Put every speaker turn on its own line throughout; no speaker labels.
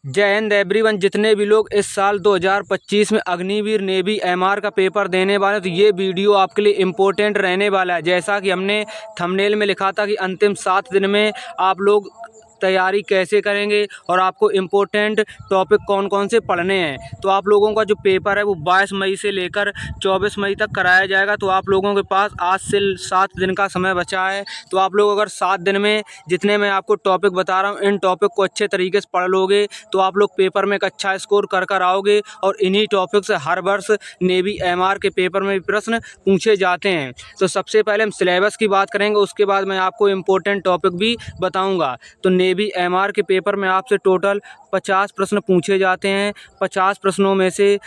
जय हिंद एवरीवन। जितने भी लोग इस साल 2025 में अग्निवीर नेवी एमआर का पेपर देने वाले हैं, तो ये वीडियो आपके लिए इम्पोर्टेंट रहने वाला है। जैसा कि हमने थंबनेल में लिखा था कि अंतिम 7 दिन में आप लोग तैयारी कैसे करेंगे और आपको इम्पोर्टेंट टॉपिक कौन कौन से पढ़ने हैं। तो आप लोगों का जो पेपर है वो 22 मई से लेकर 24 मई तक कराया जाएगा। तो आप लोगों के पास आज से 7 दिन का समय बचा है। तो आप लोग अगर 7 दिन में जितने मैं आपको टॉपिक बता रहा हूँ इन टॉपिक को अच्छे तरीके से पढ़ लोगे तो आप लोग पेपर में एक अच्छा स्कोर कर आओगे। और इन्हीं टॉपिक से हर वर्ष नेवी एमआर के पेपर में भी प्रश्न पूछे जाते हैं। तो सबसे पहले हम सिलेबस की बात करेंगे, उसके बाद मैं आपको इम्पोर्टेंट टॉपिक भी बताऊँगा। तो नेवी एमआर के पेपर में आपसे टोटल 50 प्रश्न पूछे जाते हैं। 50 प्रश्नों में से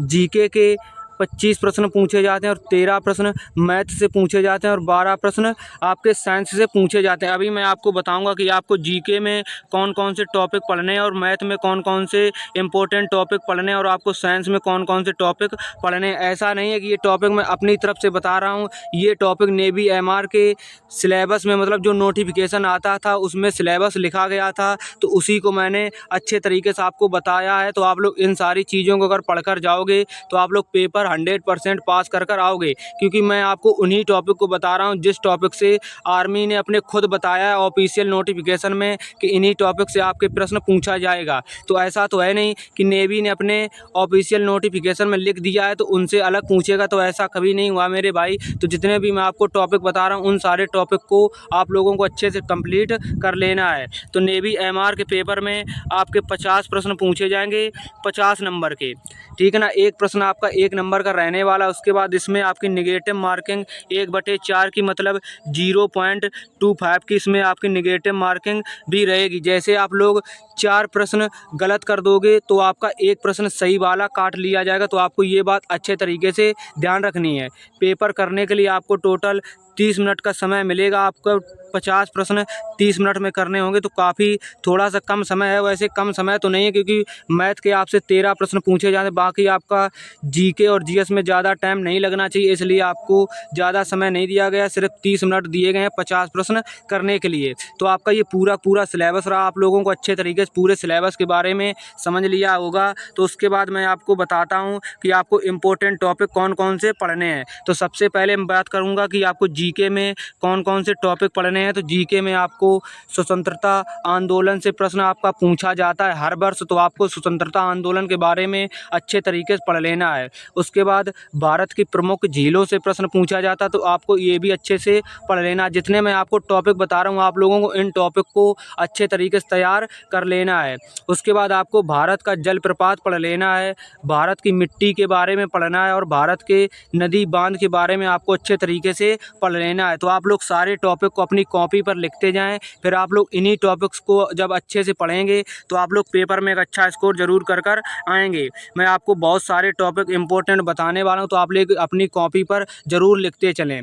जीके के 25 प्रश्न पूछे जाते हैं और 13 प्रश्न मैथ से पूछे जाते हैं और 12 प्रश्न आपके साइंस से पूछे जाते हैं। अभी मैं आपको बताऊंगा कि आपको जीके में कौन कौन से टॉपिक पढ़ने हैं और मैथ में कौन कौन से इंपॉर्टेंट टॉपिक पढ़ने हैं और आपको साइंस में कौन कौन से टॉपिक पढ़ने हैं। ऐसा नहीं है कि ये टॉपिक मैं अपनी तरफ से बता रहा हूँ, ये टॉपिक नेवी एमआर के सिलेबस में मतलब जो नोटिफिकेशन आता था उसमें सिलेबस लिखा गया था, तो उसी को मैंने अच्छे तरीके से आपको बताया है। तो आप लोग इन सारी चीज़ों को अगर पढ़कर जाओगे तो आप लोग पेपर 100% पास कर आओगे, क्योंकि मैं आपको उन्हीं टॉपिक को बता रहा हूं जिस टॉपिक से आर्मी ने अपने खुद बताया है ऑफिशियल नोटिफिकेशन में कि इन्हीं टॉपिक से आपके प्रश्न पूछा जाएगा। तो ऐसा तो है नहीं कि नेवी ने अपने ऑफिशियल नोटिफिकेशन में लिख दिया है तो उनसे अलग पूछेगा, तो ऐसा कभी नहीं हुआ मेरे भाई। तो जितने भी मैं आपको टॉपिक बता रहा हूँ उन सारे टॉपिक को आप लोगों को अच्छे से कंप्लीट कर लेना है। तो नेवी एमआर के पेपर में आपके 50 प्रश्न पूछे जाएंगे 50 नंबर के, ठीक है ना। एक प्रश्न आपका 1 नंबर का रहने वाला। उसके बाद इसमें आपकी निगेटिव मार्किंग 1/4 की मतलब 0.25 की इसमें आपकी निगेटिव मार्किंग भी रहेगी। जैसे आप लोग 4 प्रश्न गलत कर दोगे तो आपका 1 प्रश्न सही वाला काट लिया जाएगा। तो आपको ये बात अच्छे तरीके से ध्यान रखनी है। पेपर करने के लिए आपको टोटल 30 मिनट का समय मिलेगा। आपको 50 प्रश्न 30 मिनट में करने होंगे, तो काफ़ी थोड़ा सा कम समय है। वैसे कम समय तो नहीं है, क्योंकि मैथ के आपसे 13 प्रश्न पूछे जाते हैं। बाकी आपका जीके और जीएस में ज़्यादा टाइम नहीं लगना चाहिए, इसलिए आपको ज़्यादा समय नहीं दिया गया, सिर्फ 30 मिनट दिए गए हैं 50 प्रश्न करने के लिए। तो आपका ये पूरा सिलेबस रहा। आप लोगों को अच्छे तरीके से पूरे सिलेबस के बारे में समझ लिया होगा। तो उसके बाद मैं आपको बताता हूँ कि आपको इम्पोर्टेंट टॉपिक कौन कौन से पढ़ने हैं। तो सबसे पहले मैं बात करूँगा कि आपको जीके में कौन कौन से टॉपिक पढ़ने हैं। तो जीके में आपको स्वतंत्रता आंदोलन से प्रश्न आपका पूछा जाता है हर वर्ष, तो आपको स्वतंत्रता आंदोलन के बारे में अच्छे तरीके से पढ़ लेना है। उसके बाद भारत की प्रमुख झीलों से प्रश्न पूछा जाता है, तो आपको ये भी अच्छे से पढ़ लेना। जितने मैं आपको टॉपिक बता रहा हूँ आप लोगों को इन टॉपिक को अच्छे तरीके से तैयार कर लेना है। उसके बाद आपको भारत का जलप्रपात पढ़ लेना है, भारत की मिट्टी के बारे में पढ़ना है और भारत के नदी बांध के बारे में आपको अच्छे तरीके से पढ़ लेना है। तो आप लोग सारे टॉपिक को अपनी कॉपी पर लिखते जाएं। फिर आप लोग इन्हीं टॉपिक्स को जब अच्छे से पढ़ेंगे तो आप लोग पेपर में एक अच्छा स्कोर जरूर कर आएंगे। मैं आपको बहुत सारे टॉपिक इंपॉर्टेंट बताने वाला हूं, तो आप लोग अपनी कॉपी पर ज़रूर लिखते चलें।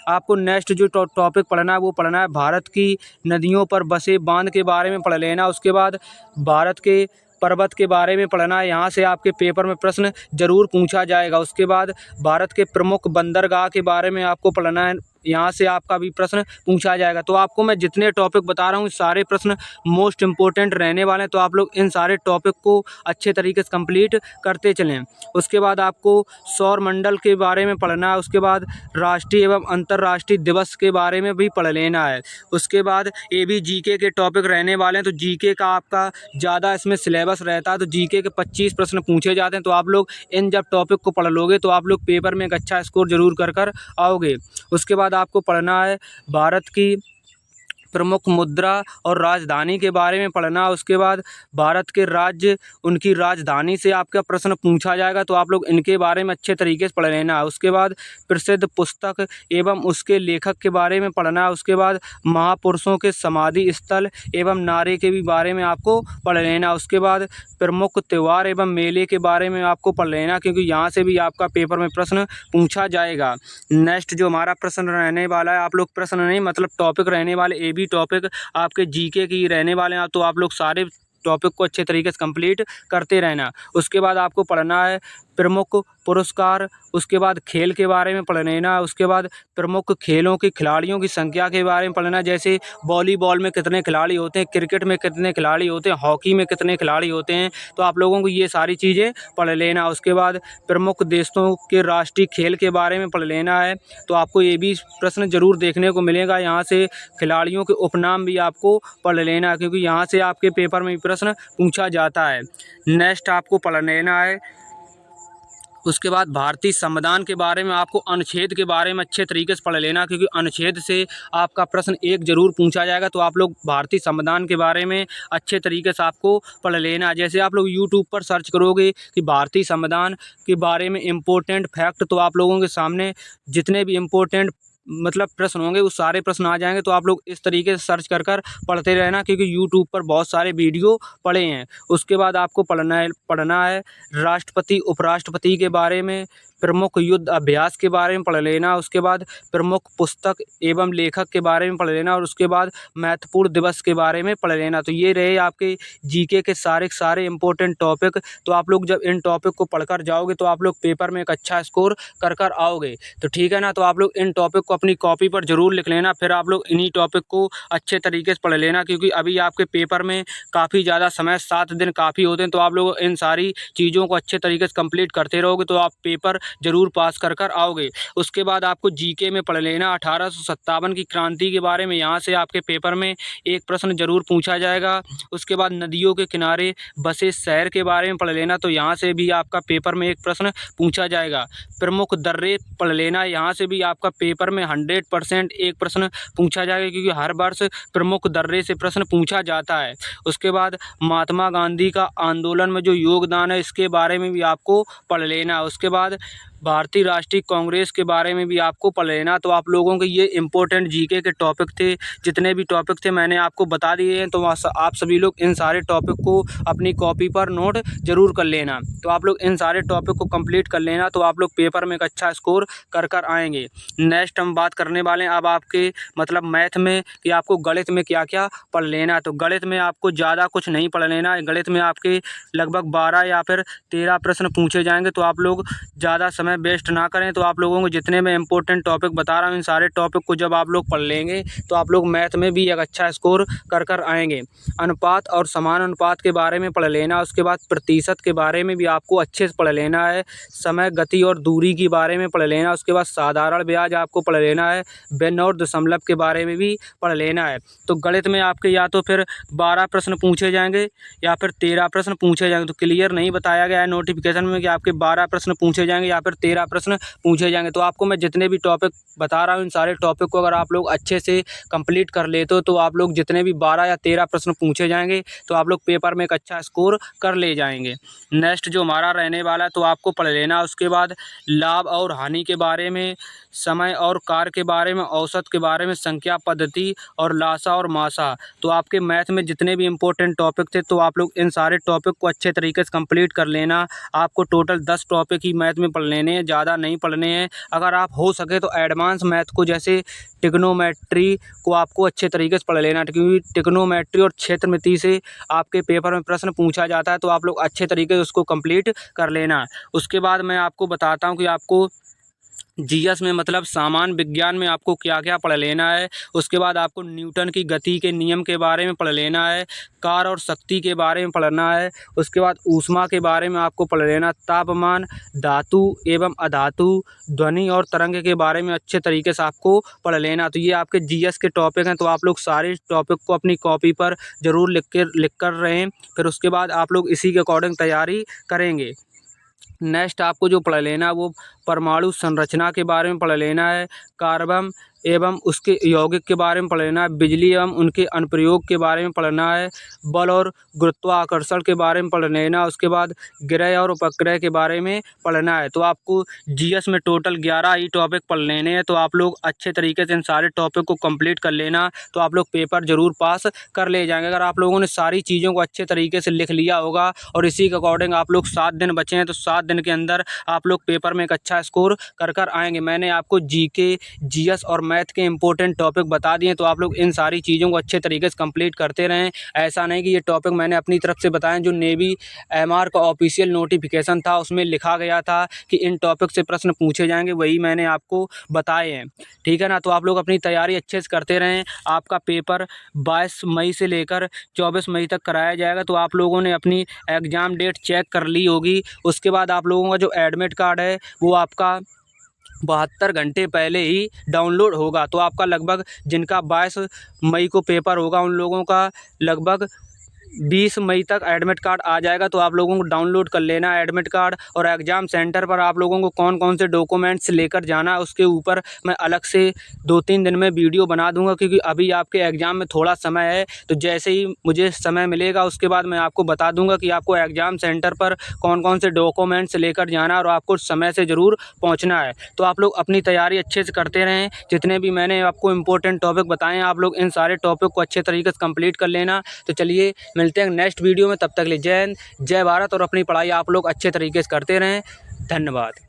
आपको नेक्स्ट जो टॉपिक पढ़ना है वो पढ़ना है भारत की नदियों पर बसे बांध के बारे में पढ़ लेना। उसके बाद भारत के पर्वत के बारे में पढ़ना है, यहाँ से आपके पेपर में प्रश्न जरूर पूछा जाएगा। उसके बाद भारत के प्रमुख बंदरगाह के बारे में आपको पढ़ना है, यहाँ से आपका भी प्रश्न पूछा जाएगा। तो आपको मैं जितने टॉपिक बता रहा हूँ सारे प्रश्न मोस्ट इम्पोर्टेंट रहने वाले हैं, तो आप लोग इन सारे टॉपिक को अच्छे तरीके से कंप्लीट करते चलें। उसके बाद आपको सौर मंडल के बारे में पढ़ना है। उसके बाद राष्ट्रीय एवं अंतर्राष्ट्रीय दिवस के बारे में भी पढ़ लेना है। उसके बाद ये भी जीके के टॉपिक रहने वाले हैं, तो जीके का आपका ज़्यादा इसमें सिलेबस रहता है, तो जीके के 25 प्रश्न पूछे जाते हैं। तो आप लोग इन जब टॉपिक को पढ़ लोगे तो आप लोग पेपर में एक अच्छा स्कोर जरूर कर आओगे। उसके बाद आपको पढ़ना है भारत की प्रमुख मुद्रा और राजधानी के बारे में पढ़ना। उसके बाद भारत के राज्य उनकी राजधानी से आपका प्रश्न पूछा जाएगा, तो आप लोग इनके बारे में अच्छे तरीके से पढ़ लेना है। उसके बाद प्रसिद्ध पुस्तक एवं उसके लेखक के बारे में पढ़ना है। उसके बाद महापुरुषों के समाधि स्थल एवं नारे के भी बारे में आपको पढ़ लेना। उसके बाद प्रमुख त्यौहार एवं मेले के बारे में आपको पढ़ लेना, क्योंकि यहाँ से भी आपका पेपर में प्रश्न पूछा जाएगा। नेक्स्ट जो हमारा प्रश्न रहने वाला है, आप लोग प्रश्न नहीं मतलब टॉपिक रहने वाले ए भी टॉपिक आपके जीके की रहने वाले हैं, तो आप लोग सारे टॉपिक को अच्छे तरीके से कंप्लीट करते रहना। उसके बाद आपको पढ़ना है प्रमुख पुरस्कार, उसके बाद खेल के बारे में पढ़ लेना, उसके बाद प्रमुख खेलों के खिलाड़ियों की संख्या के बारे में पढ़ना, जैसे वॉलीबॉल में कितने खिलाड़ी होते हैं, क्रिकेट में कितने खिलाड़ी होते हैं, हॉकी में कितने खिलाड़ी होते हैं, तो आप लोगों को ये सारी चीज़ें पढ़ लेना। उसके बाद प्रमुख देशों के राष्ट्रीय खेल के बारे में पढ़ लेना है, तो आपको ये भी प्रश्न जरूर देखने को मिलेगा। यहाँ से खिलाड़ियों के उपनाम भी आपको पढ़ लेना, क्योंकि यहाँ से आपके पेपर में भी प्रश्न पूछा जाता है। नेक्स्ट आपको पढ़ लेना है, उसके बाद भारतीय संविधान के बारे में आपको अनुच्छेद के बारे में अच्छे तरीके से पढ़ लेना, क्योंकि अनुच्छेद से आपका प्रश्न एक जरूर पूछा जाएगा। तो आप लोग भारतीय संविधान के बारे में अच्छे तरीके से आपको पढ़ लेना। जैसे आप लोग यूट्यूब पर सर्च करोगे कि भारतीय संविधान के बारे में इम्पोर्टेंट फैक्ट, तो आप लोगों के सामने जितने भी इम्पोर्टेंट मतलब प्रश्न होंगे वो सारे प्रश्न आ जाएंगे। तो आप लोग इस तरीके से सर्च कर पढ़ते रहना, क्योंकि यूट्यूब पर बहुत सारे वीडियो पड़े हैं। उसके बाद आपको पढ़ना है राष्ट्रपति उपराष्ट्रपति के बारे में, प्रमुख युद्ध अभ्यास के बारे में पढ़ लेना, उसके बाद प्रमुख पुस्तक एवं लेखक के बारे में पढ़ लेना, और उसके बाद महत्वपूर्ण दिवस के बारे में पढ़ लेना। तो ये रहे आपके जीके के सारे इम्पोर्टेंट टॉपिक। तो आप लोग जब इन टॉपिक को पढ़कर जाओगे तो आप लोग पेपर में एक अच्छा स्कोर कर आओगे। तो ठीक है ना, तो आप लोग इन टॉपिक को अपनी कॉपी पर जरूर लिख लेना, फिर आप लोग इन्हीं टॉपिक को अच्छे तरीके से पढ़ लेना, क्योंकि अभी आपके पेपर में काफ़ी ज़्यादा समय 7 दिन काफ़ी होते हैं। तो आप लोग इन सारी चीज़ों को अच्छे तरीके से कंप्लीट करते रहोगे तो आप पेपर जरूर पास कर आओगे। उसके बाद आपको जीके में पढ़ लेना 1857 की क्रांति के बारे में, यहाँ से आपके पेपर में एक प्रश्न जरूर पूछा जाएगा। उसके बाद नदियों के किनारे बसे शहर के बारे में पढ़ लेना, तो यहाँ से भी आपका पेपर में एक प्रश्न पूछा जाएगा। प्रमुख दर्रे पढ़ लेना, यहाँ से भी आपका पेपर में 100% एक प्रश्न पूछा जाएगा, क्योंकि हर वर्ष प्रमुख दर्रे से प्रश्न पूछा जाता है। उसके बाद महात्मा गांधी का आंदोलन में जो योगदान है इसके बारे में भी आपको पढ़ लेना। उसके बाद भारतीय राष्ट्रीय कांग्रेस के बारे में भी आपको पढ़ लेना। तो आप लोगों के ये इंपॉर्टेंट जीके के टॉपिक थे, जितने भी टॉपिक थे मैंने आपको बता दिए हैं। तो आप सभी लोग इन सारे टॉपिक को अपनी कॉपी पर नोट जरूर कर लेना। तो आप लोग इन सारे टॉपिक को कंप्लीट कर लेना, तो आप लोग पेपर में एक अच्छा स्कोर कर आएंगे। नेक्स्ट हम बात करने वाले हैं अब आपके मतलब मैथ में कि आपको गणित में क्या क्या पढ़ लेना। तो गणित में आपको ज़्यादा कुछ नहीं पढ़ लेना है। गणित में आपके लगभग 12 या फिर 13 प्रश्न पूछे जाएंगे। तो आप लोग ज़्यादा समय वेस्ट ना करें। तो आप लोगों को जितने मैं इंपॉर्टेंट टॉपिक बता रहा हूँ इन सारे टॉपिक को जब आप लोग पढ़ लेंगे तो आप लोग मैथ में भी एक अच्छा स्कोर कर आएंगे। अनुपात और समान अनुपात के बारे में पढ़ लेना। उसके बाद प्रतिशत के बारे में भी आपको अच्छे से पढ़ लेना है। समय, गति और दूरी के बारे में पढ़ लेना। उसके बाद साधारण ब्याज आपको पढ़ लेना है। भिन्न और दशमलव के बारे में भी पढ़ लेना है। तो गणित में आपके या तो फिर 12 प्रश्न पूछे जाएंगे या फिर 13 प्रश्न पूछे जाएंगे। तो क्लियर नहीं बताया गया है नोटिफिकेशन में कि आपके 12 प्रश्न पूछे जाएंगे या फिर 13 प्रश्न पूछे जाएंगे। तो आपको मैं जितने भी टॉपिक बता रहा हूँ इन सारे टॉपिक को अगर आप लोग अच्छे से कंप्लीट कर लेते हो तो आप लोग जितने भी 12 या 13 प्रश्न पूछे जाएंगे तो आप लोग पेपर में एक अच्छा स्कोर कर ले जाएंगे। नेक्स्ट जो हमारा रहने वाला है तो आपको पढ़ लेना। उसके बाद लाभ और हानि के बारे में, समय और कार्य के बारे में, औसत के बारे में, संख्या पद्धति और लासा और मासा। तो आपके मैथ में जितने भी इंपॉर्टेंट टॉपिक थे तो आप लोग इन सारे टॉपिक को अच्छे तरीके से कंप्लीट कर लेना। आपको टोटल 10 टॉपिक ही मैथ में पढ़ लेने हैं, ज़्यादा नहीं पढ़ने हैं। अगर आप हो सके तो एडवांस मैथ को जैसे ट्रिग्नोमेट्री को आपको अच्छे तरीके से पढ़ लेना, क्योंकि ट्रिग्नोमेट्री और क्षेत्रमिति से आपके पेपर में प्रश्न पूछा जाता है। तो आप लोग अच्छे तरीके से उसको कंप्लीट कर लेना। उसके बाद मैं आपको बताता हूँ कि आपको जीएस में मतलब सामान्य विज्ञान में आपको क्या क्या पढ़ लेना है। उसके बाद आपको न्यूटन की गति के नियम के बारे में पढ़ लेना है। कार्य और शक्ति के बारे में पढ़ना है। उसके बाद ऊष्मा के बारे में आपको पढ़ लेना। तापमान, धातु एवं अधातु, ध्वनि और तरंग के बारे में अच्छे तरीके से आपको पढ़ लेना। तो ये आपके जीएस के टॉपिक हैं। तो आप लोग सारे टॉपिक को अपनी कॉपी पर ज़रूर लिख कर रहें, फिर उसके बाद आप लोग इसी के अकॉर्डिंग तैयारी करेंगे। नेक्स्ट आपको जो पढ़ लेना वो परमाणु संरचना के बारे में पढ़ लेना है। कार्बन एवं उसके यौगिक के बारे में पढ़ लेना है। बिजली एवं उनके अनुप्रयोग के बारे में पढ़ना है। बल और गुरुत्वाकर्षण के बारे में पढ़ लेना। उसके बाद ग्रह और उपग्रह के बारे में पढ़ना है। तो आपको जीएस में टोटल 11 ही टॉपिक पढ़ लेने हैं। तो आप लोग अच्छे तरीके से इन सारे टॉपिक को कंप्लीट कर लेना, तो आप लोग पेपर जरूर पास कर ले जाएंगे। अगर आप लोगों ने सारी चीज़ों को अच्छे तरीके से लिख लिया होगा और इसी के अकॉर्डिंग आप लोग 7 दिन बचे हैं तो 7 दिन के अंदर आप लोग पेपर में एक अच्छा स्कोर कर आएंगे। मैंने आपको जीके, जीएस और मैथ के इंपॉर्टेंट टॉपिक बता दिए, तो आप लोग इन सारी चीज़ों को अच्छे तरीके से कंप्लीट करते रहें। ऐसा नहीं कि ये टॉपिक मैंने अपनी तरफ से बताएं, जो नेवी एमआर का ऑफिशियल नोटिफिकेशन था उसमें लिखा गया था कि इन टॉपिक से प्रश्न पूछे जाएंगे, वही मैंने आपको बताए हैं। ठीक है ना। तो आप लोग अपनी तैयारी अच्छे से करते रहें। आपका पेपर 22 मई से लेकर 24 मई तक कराया जाएगा। तो आप लोगों ने अपनी एग्ज़ाम डेट चेक कर ली होगी। उसके बाद आप लोगों का जो एडमिट कार्ड है वो आपका 72 घंटे पहले ही डाउनलोड होगा। तो आपका लगभग जिनका 22 मई को पेपर होगा उन लोगों का लगभग 20 मई तक एडमिट कार्ड आ जाएगा। तो आप लोगों को डाउनलोड कर लेना है एडमिट कार्ड। और एग्ज़ाम सेंटर पर आप लोगों को कौन कौन से डॉक्यूमेंट्स लेकर जाना है उसके ऊपर मैं अलग से 2-3 दिन में वीडियो बना दूंगा, क्योंकि अभी आपके एग्ज़ाम में थोड़ा समय है। तो जैसे ही मुझे समय मिलेगा उसके बाद मैं आपको बता दूंगा कि आपको एग्ज़ाम सेंटर पर कौन कौन से डॉक्यूमेंट्स लेकर जाना है और आपको समय से ज़रूर पहुँचना है। तो आप लोग अपनी तैयारी अच्छे से करते रहें। जितने भी मैंने आपको इंपॉर्टेंट टॉपिक बताए हैं आप लोग इन सारे टॉपिक को अच्छे तरीके से कंप्लीट कर लेना। तो चलिए मिलते हैं नेक्स्ट वीडियो में। तब तक के लिए जय हिंद, जय भारत। और अपनी पढ़ाई आप लोग अच्छे तरीके से करते रहें। धन्यवाद।